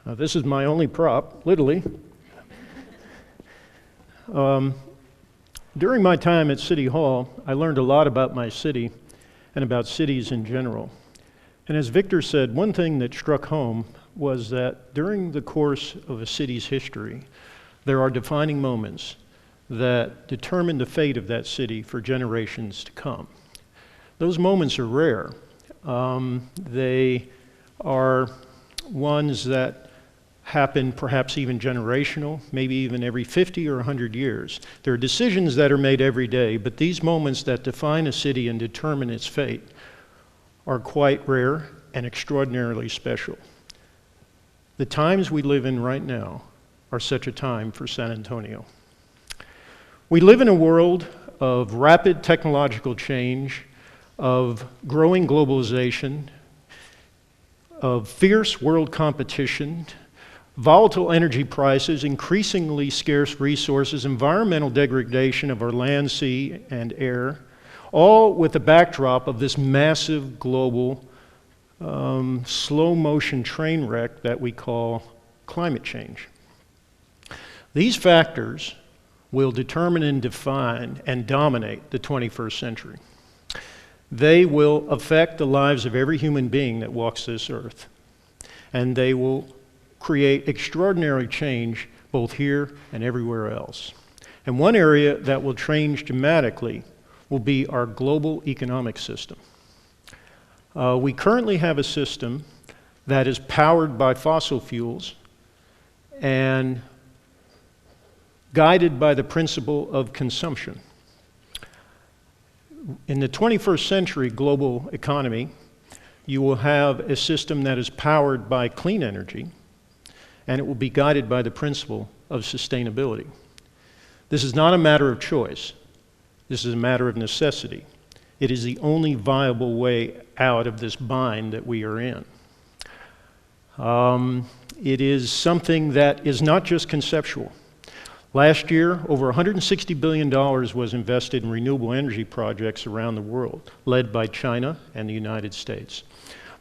This is my only prop, literally. During my time at City Hall, I learned a lot about my city and about cities in general. And as Victor said, one thing that struck home was that during the course of a city's history, there are defining moments that determine the fate of that city for generations to come. Those moments are rare. They are ones that happen perhaps even generational, maybe even every 50 or 100 years. There are decisions that are made every day, but these moments that define a city and determine its fate are quite rare and extraordinarily special. The times we live in right now are such a time for San Antonio. We live in a world of rapid technological change, of growing globalization, of fierce world competition, volatile energy prices, increasingly scarce resources, environmental degradation of our land, sea, and air, all with the backdrop of this massive global slow-motion train wreck that we call climate change. These factors will determine and define and dominate the 21st century. They will affect the lives of every human being that walks this earth, and they will create extraordinary change both here and everywhere else. And one area that will change dramatically will be our global economic system. We currently have a system that is powered by fossil fuels and guided by the principle of consumption. In the 21st century global economy, you will have a system that is powered by clean energy, and it will be guided by the principle of sustainability. This is not a matter of choice. This is a matter of necessity. It is the only viable way out of this bind that we are in. It is something that is not just conceptual. Last year, over $160 billion was invested in renewable energy projects around the world, led by China and the United States.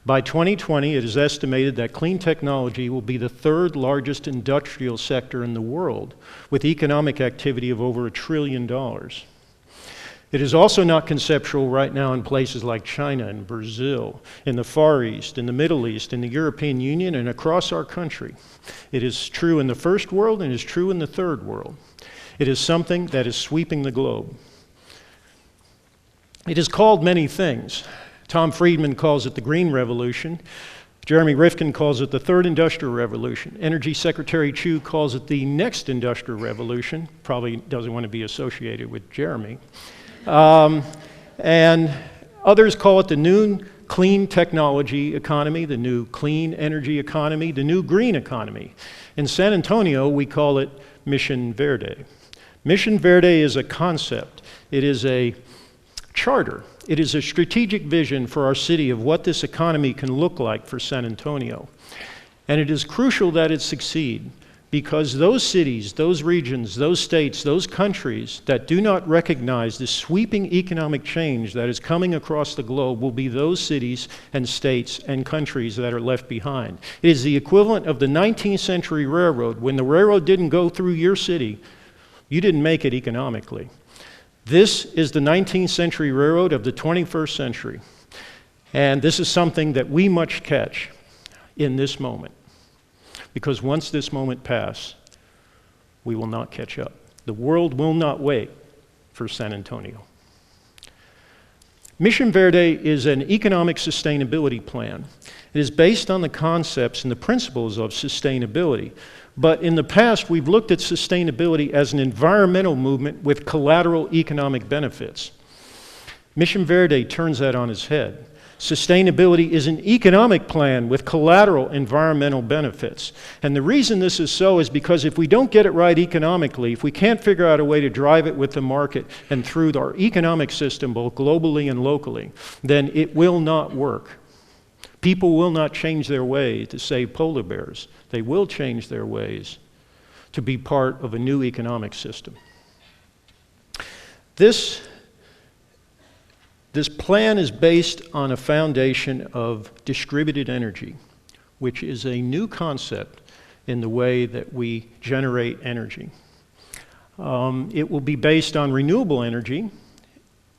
By 2020, it is estimated that clean technology will be the third largest industrial sector in the world, with economic activity of over $1 trillion. It is also not conceptual right now in places like China and Brazil, in the Far East, in the Middle East, in the European Union, and across our country. It is true in the first world and is true in the third world. It is something that is sweeping the globe. It is called many things. Tom Friedman calls it the Green Revolution. Jeremy Rifkin calls it the Third Industrial Revolution. Energy Secretary Chu calls it the Next Industrial Revolution. Probably doesn't want to be associated with Jeremy. And others call it the new clean technology economy, the new clean energy economy, the new green economy. In San Antonio, we call it Mission Verde. Mission Verde is a concept. It is a charter. It is a strategic vision for our city of what this economy can look like for San Antonio. And it is crucial that it succeed, because those cities, those regions, those states, those countries that do not recognize this sweeping economic change that is coming across the globe will be those cities and states and countries that are left behind. It is the equivalent of the 19th century railroad. When the railroad didn't go through your city, you didn't make it economically. This is the 19th century railroad of the 21st century. And this is something that we must catch in this moment. Because once this moment passes, we will not catch up. The world will not wait for San Antonio. Mission Verde is an economic sustainability plan. It is based on the concepts and the principles of sustainability. But in the past, we've looked at sustainability as an environmental movement with collateral economic benefits. Mission Verde turns that on its head. Sustainability is an economic plan with collateral environmental benefits. And the reason this is so is because if we don't get it right economically, if we can't figure out a way to drive it with the market and through our economic system, both globally and locally, then it will not work. People will not change their way to save polar bears. They will change their ways to be part of a new economic system. This plan is based on a foundation of distributed energy, which is a new concept in the way that we generate energy. It will be based on renewable energy.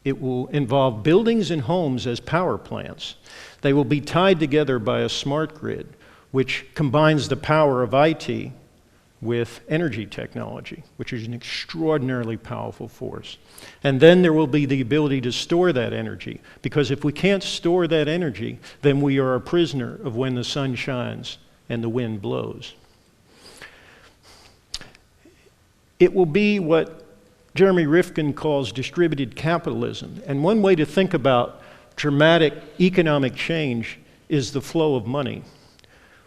It will involve buildings and homes as power plants. They will be tied together by a smart grid, which combines the power of IT with energy technology, which is an extraordinarily powerful force. And then there will be the ability to store that energy, because if we can't store that energy, then we are a prisoner of when the sun shines and the wind blows. It will be what Jeremy Rifkin calls distributed capitalism. And one way to think about dramatic economic change is the flow of money.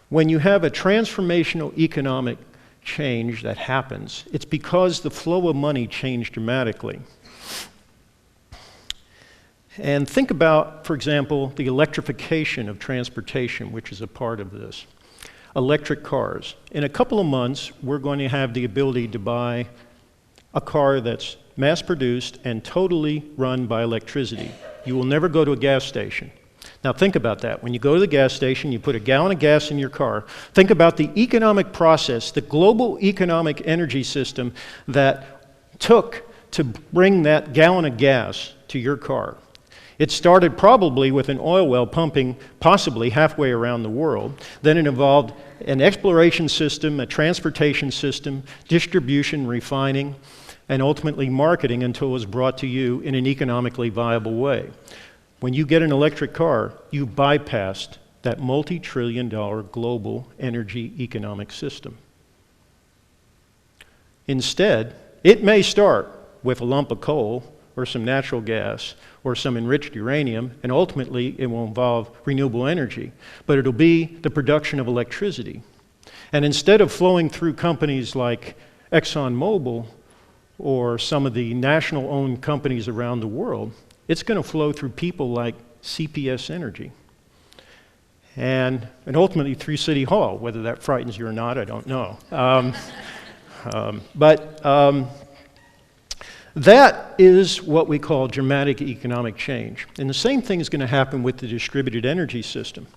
When you have a transformational economic change that happens, it's because the flow of money changed dramatically. And think about, for example, the electrification of transportation, which is a part of this. Electric cars. In a couple of months, we're going to have the ability to buy a car that's mass-produced and totally run by electricity. You will never go to a gas station. Now think about that. When you go to the gas station, you put a gallon of gas in your car. Think about the economic process, the global economic energy system that took to bring that gallon of gas to your car. It started probably with an oil well pumping possibly halfway around the world. Then it evolved an exploration system, a transportation system, distribution, refining, and ultimately marketing until it was brought to you in an economically viable way. When you get an electric car, you bypassed that multi-trillion-dollar global energy economic system. Instead, it may start with a lump of coal or some natural gas or some enriched uranium, and ultimately it will involve renewable energy, but it'll be the production of electricity. And instead of flowing through companies like ExxonMobil or some of the national-owned companies around the world, it's going to flow through people like CPS Energy. And ultimately through City Hall. Whether that frightens you or not, I don't know. That is what we call dramatic economic change. And the same thing is going to happen with the distributed energy system.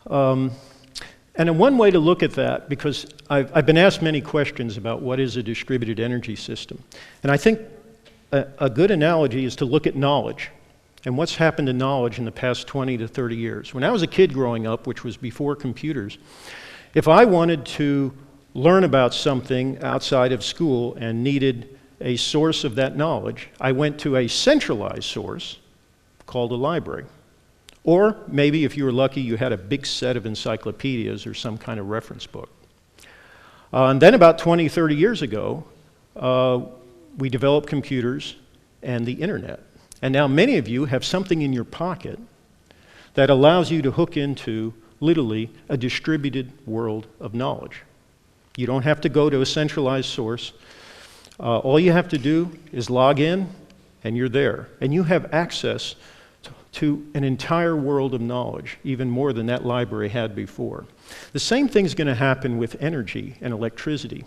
And one way to look at that, because I've been asked many questions about what is a distributed energy system. And I think a good analogy is to look at knowledge and what's happened to knowledge in the past 20 to 30 years. When I was a kid growing up, which was before computers, if I wanted to learn about something outside of school and needed a source of that knowledge, I went to a centralized source called a library. Or maybe if you were lucky, you had a big set of encyclopedias or some kind of reference book. And then about 20, 30 years ago, we developed computers and the internet. And now many of you have something in your pocket that allows you to hook into literally a distributed world of knowledge. You don't have to go to a centralized source. All you have to do is log in and you're there. And you have access to an entire world of knowledge, even more than that library had before. The same thing's going to happen with energy and electricity.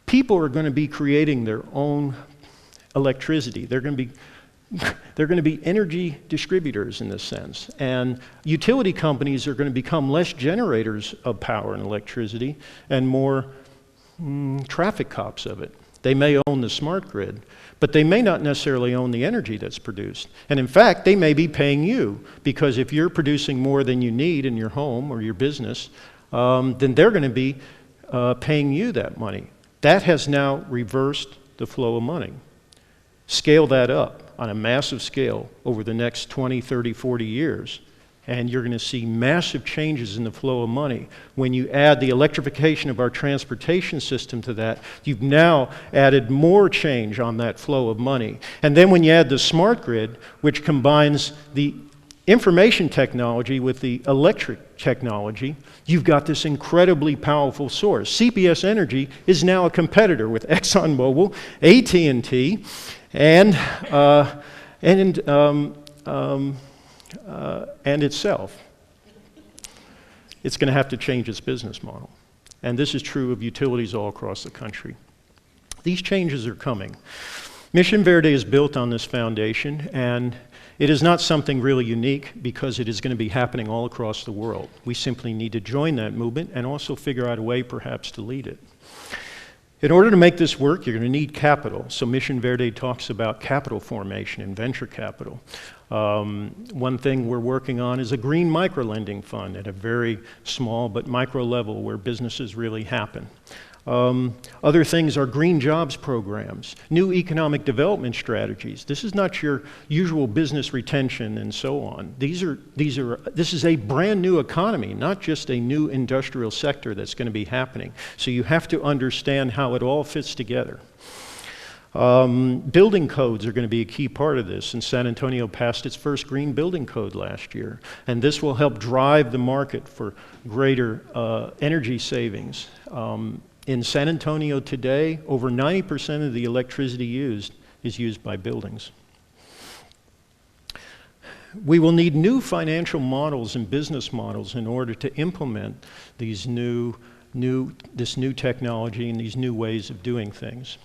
People are going to be creating their own electricity. They're going to be energy distributors in this sense. And utility companies are going to become less generators of power and electricity and more traffic cops of it. They may own the smart grid, but they may not necessarily own the energy that's produced. And in fact, they may be paying you, because if you're producing more than you need in your home or your business, then they're going to be paying you that money. That has now reversed the flow of money. Scale that up on a massive scale over the next 20, 30, 40 years, and you're going to see massive changes in the flow of money. When you add the electrification of our transportation system to that, you've now added more change on that flow of money. And then when you add the smart grid, which combines the information technology with the electric technology, you've got this incredibly powerful source. CPS Energy is now a competitor with ExxonMobil, AT&T, and itself. It's going to have to change its business model. And this is true of utilities all across the country. These changes are coming. Mission Verde is built on this foundation, and It is not something really unique because it is going to be happening all across the world. We simply need to join that movement and also figure out a way perhaps to lead it. In order to make this work, you're going to need capital. So Mission Verde talks about capital formation and venture capital. One thing we're working on is a green microlending fund at a very small but micro level where businesses really happen. Other things are green jobs programs, new economic development strategies. This is not your usual business retention and so on. This is a brand new economy, not just a new industrial sector that's going to be happening. So you have to understand how it all fits together. Building codes are going to be a key part of this, and San Antonio passed its first green building code last year, and this will help drive the market for greater energy savings. In San Antonio today, over 90% of the electricity used is used by buildings. We will need new financial models and business models in order to implement these this new technology and these new ways of doing things.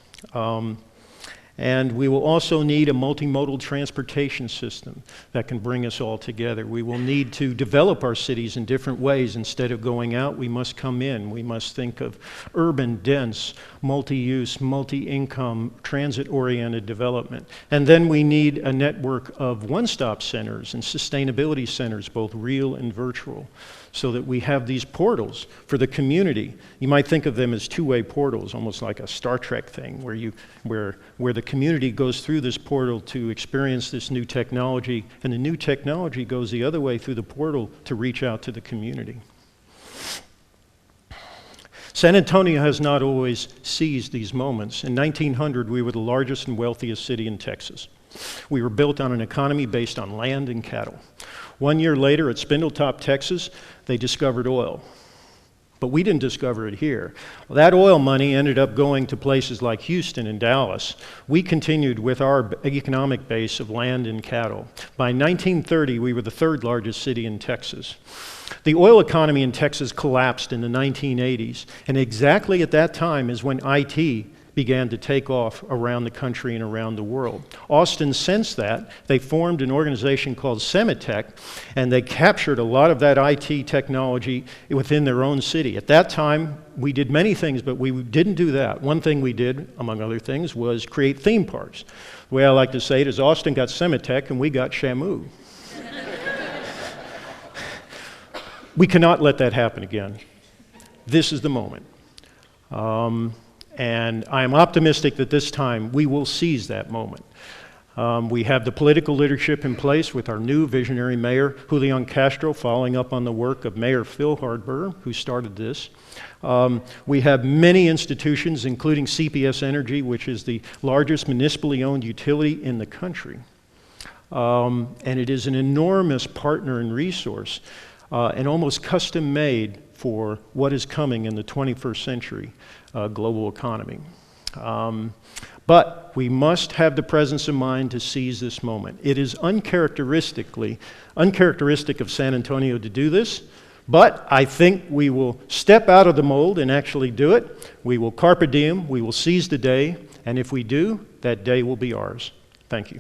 And we will also need a multimodal transportation system that can bring us all together. We will need to develop our cities in different ways. Instead of going out, we must come in. We must think of urban, dense, multi-use, multi-income, transit-oriented development. And then we need a network of one-stop centers and sustainability centers, both real and virtual, so that we have these portals for the community. You might think of them as two-way portals, almost like a Star Trek thing, where the community goes through this portal to experience this new technology, and the new technology goes the other way through the portal to reach out to the community. San Antonio has not always seized these moments. In 1900, we were the largest and wealthiest city in Texas. We were built on an economy based on land and cattle. 1 year later at Spindletop, Texas, they discovered oil. But we didn't discover it here. Well, that oil money ended up going to places like Houston and Dallas. We continued with our economic base of land and cattle. By 1930, we were the third largest city in Texas. The oil economy in Texas collapsed in the 1980s, and exactly at that time is when IT began to take off around the country and around the world. Austin sensed that. They formed an organization called Semitech, and they captured a lot of that IT technology within their own city. At that time, we did many things, but we didn't do that. One thing we did, among other things, was create theme parks. The way I like to say it is Austin got Semitech and we got Shamu. We cannot let that happen again. This is the moment. And I am optimistic that this time we will seize that moment. We have the political leadership in place with our new visionary mayor, Julian Castro, following up on the work of Mayor Phil Hardberger, who started this. We have many institutions, including CPS Energy, which is the largest municipally owned utility in the country. And it is an enormous partner and resource, and almost custom made for what is coming in the 21st century global economy. But we must have the presence of mind to seize this moment. It is uncharacteristic of San Antonio to do this, but I think we will step out of the mold and actually do it. We will carpe diem, we will seize the day, and if we do, that day will be ours. Thank you.